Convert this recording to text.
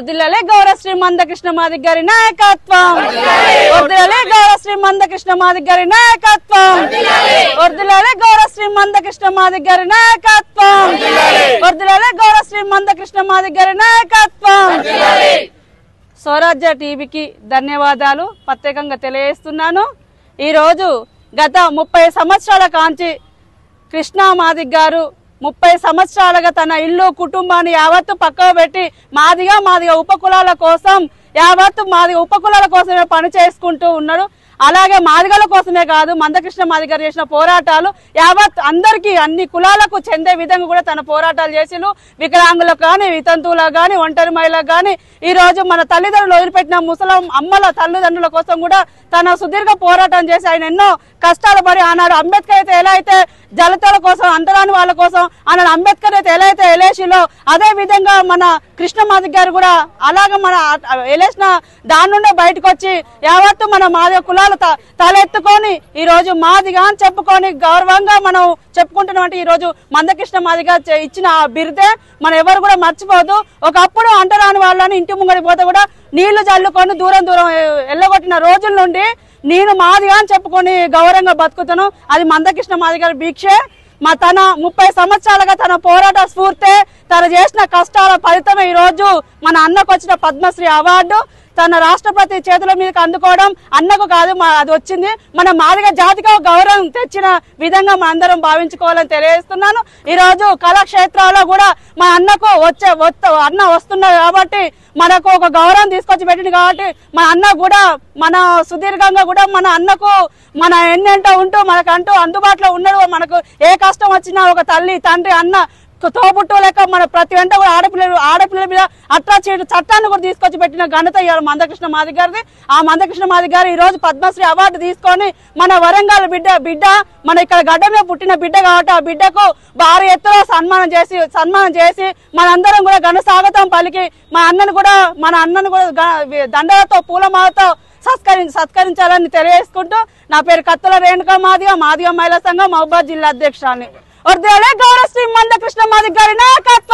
వర్ధిల్లాలి గౌరవశ్రీ మందకృష్ణ మాదిగ గారి నాయకత్వం, వర్ధిల్లాలి గౌరవశ్రీ మందకృష్ణ మాదిగ గారి నాయకత్వం, వర్ధిల్లాలి గౌరవశ్రీ మందకృష్ణ మాదిగ గారి నాయకత్వం, వర్ధిల్లాలి గౌరవశ్రీ మందకృష్ణ మాదిగ గారి నాయకత్వం. స్వరాజ్య టీవీకి ధన్యవాదాలు ప్రత్యేకంగా తెలియజేస్తున్నాను. ఈరోజు గత 30 సంవత్సరాల కాంచి కృష్ణా మాదిగ గారు 30 సంవత్సరాలుగా తన ఇల్లు కుటుంబాన్ని యావత్తు పక్కకు పెట్టి మాదిగ ఉపకులాల కోసం యావత్తు మాదిగ ఉపకులాల కోసమే పని చేసుకుంటూ ఉన్నాడు. అలాగే మాదిగల కోసమే కాదు, మందకృష్ణ మాదిగ గారు చేసిన పోరాటాలు యావత్ అందరికీ అన్ని కులాలకు చెందే విధంగా కూడా తన పోరాటాలు చేసిను. వికలాంగులకు కానీ, వితంతువులకు కానీ, ఒంటరి మహిళలకు కానీ, ఈ రోజు మన తల్లిదండ్రులు వదిలిపెట్టిన ముసలం అమ్మల తల్లిదండ్రుల కోసం కూడా తన సుదీర్ఘ పోరాటం చేసి ఆయన ఎన్నో కష్టాలు పడి ఆనాడు అంబేద్కర్ అయితే ఎలా అయితే దళితుల కోసం, అంటరాని వాళ్ళ కోసం ఆనాడు అంబేద్కర్ అయితే ఎలా అయితే ఎలేసిలో అదే విధంగా మన కృష్ణ మాదిగ గారు కూడా అలాగే మన ఎలేసిన దాని నుండే బయటకు వచ్చి యావత్తు మన మాదిగ కులాలు తలెత్తుకొని ఈ రోజు మాదిగా అని చెప్పుకొని గౌరవంగా మనం చెప్పుకుంటున్నామంటే ఈ రోజు మందకృష్ణ మాదిగ ఇచ్చిన ఆ బిరుదే మనం ఎవరు కూడా మర్చిపోదు. ఒకప్పుడు అంటరాని వాళ్ళని ఇంటి ముంగడి పోతే కూడా నీళ్లు చల్లుకొని దూరం ఎల్లగొట్టిన రోజుల నుండి నేను మాదిగా అని చెప్పుకొని గౌరవంగా బతుకుతాను. అది మందకృష్ణ మాదిగ గారి భిక్షే. తన 30 సంవత్సరాలుగా తన పోరాట స్ఫూర్తే, తను చేసిన కష్టాల ఫలితమే ఈ రోజు మన అన్నకు వచ్చిన పద్మశ్రీ అవార్డు తన రాష్ట్రపతి చేతుల మీదకి అందుకోవడం అన్నకు కాదు, అది వచ్చింది మన మాదిగ జాతికి గౌరవం తెచ్చిన విధంగా మన అందరం భావించుకోవాలని తెలియజేస్తున్నాను. ఈ రోజు కళాక్షేత్రాల్లో కూడా మన అన్నకు అన్న వస్తున్నారు కాబట్టి మనకు ఒక గౌరవం తీసుకొచ్చి పెట్టింది కాబట్టి మన అన్న కూడా మన సుదీర్ఘంగా కూడా మన అన్నకు మన ఎన్నెంటో ఉంటూ మనకంటూ అందుబాటులో ఉన్నాడు. మనకు ఏ కష్టం వచ్చినా ఒక తల్లి తండ్రి అన్న తోబుట్టు లెక్క మన ప్రతి వెంట కూడా ఆడపిల్లల మీద అట్రాసిటీ చట్టాన్ని కూడా తీసుకొచ్చి పెట్టిన ఘనత ఇవాళ మందకృష్ణ మాదిగ గారిది. ఆ మందకృష్ణ మాదిగ గారు ఈ రోజు పద్మశ్రీ అవార్డు తీసుకొని మన వరంగల్ బిడ్డ మన ఇక్కడ గడ్డ మీద పుట్టిన బిడ్డ కాబట్టి ఆ బిడ్డకు భారీ ఎత్తున సన్మానం చేసి మనందరం కూడా ఘన స్వాగతం పలికి మన అన్నను కూడా దండలతో పూలమాలతో సత్కరించాలని తెలియజేసుకుంటూ నా పేరు కత్తల రేణుకా మాదిగ మహిళా సంఘం మహబూబాబాద్ జిల్లా అధ్యక్షురాలిని. వర్ధిల్లాలి గౌరవశ్రీ మందకృష్ణ మాదిగ గారి నాయకత్వం.